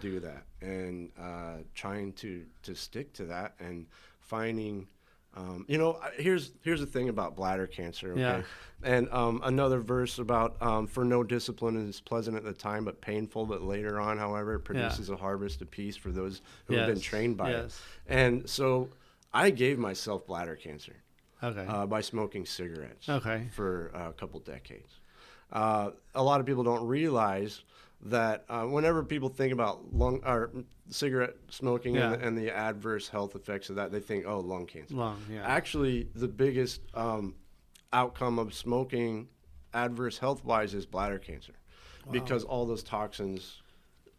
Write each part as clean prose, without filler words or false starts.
do that, and trying to stick to that and finding. Here's the thing about bladder cancer, Yeah. okay? And another verse about for no discipline is pleasant at the time, but painful. But later on, however, it produces a harvest of peace for those who have been trained by it. Yes. And so, I gave myself bladder cancer Okay. by smoking cigarettes Okay. for a couple decades. A lot of people don't realize that whenever people think about lung or cigarette smoking and the adverse health effects of that, they think, oh, lung cancer. Lung, yeah. Actually, the biggest outcome of smoking, adverse health-wise, is bladder cancer, because all those toxins.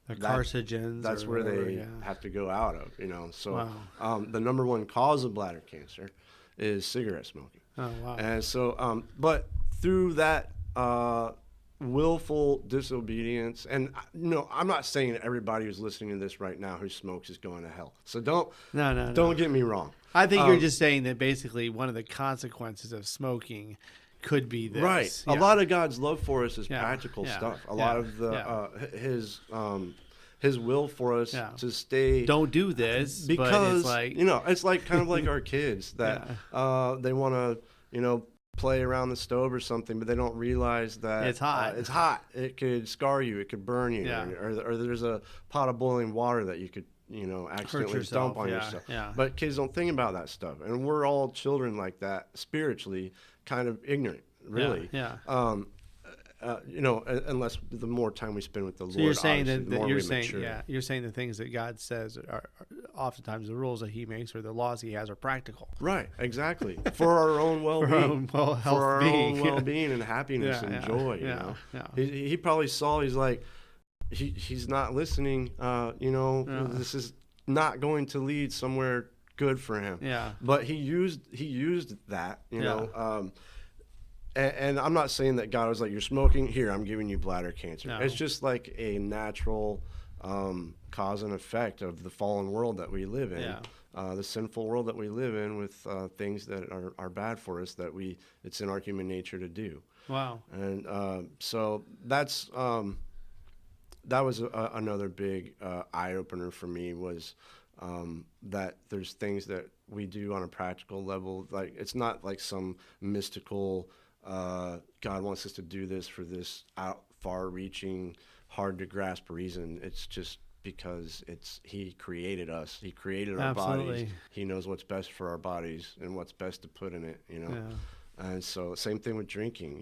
The carcinogens. That's or where whatever, they yeah. have to go out of, So Wow. the number one cause of bladder cancer is cigarette smoking. Oh, wow. And so, but through that willful disobedience, and I'm not saying that everybody who's listening to this right now who smokes is going to hell. So don't get me wrong. I think you're just saying that basically one of the consequences of smoking could be this. Right. Yeah. A lot of God's love for us is Yeah. practical Yeah. stuff. A Yeah. lot of his will for us to stay. Don't do this Because but it's like it's like kind of like our kids that they want to play around the stove or something, but they don't realize that It's hot. It's hot. It could scar you. It could burn you. Yeah. Or there's a pot of boiling water that you could accidentally yourself. dump on Yeah. yourself. Yeah. But kids don't think about that stuff, and we're all children like that, spiritually kind of ignorant, really. Yeah. Unless the more time we spend with the Lord, So you're saying obviously, that, the more you're we saying mature. you're saying the things that God says are oftentimes the rules that He makes or the laws He has are practical. Right, exactly. For our own well-being. For our own well-being and happiness and joy. Yeah. He probably saw. He's like, he's not listening. This is not going to lead somewhere good for him. Yeah. But he used that. And I'm not saying that God was like, you're smoking, here, I'm giving you bladder cancer. No. It's just like a natural cause and effect of the fallen world that we live in, the sinful world that we live in, with things that are bad for us that it's in our human nature to do. Wow. And so that was another big eye-opener for me, was that there's things that we do on a practical level. Like, it's not like some mystical God wants us to do this for this far-reaching, hard-to-grasp reason. It's just because He created us. He created our bodies. He knows what's best for our bodies and what's best to put in it. And so same thing with drinking.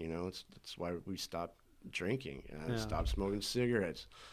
It's why we stopped drinking and stopped smoking cigarettes.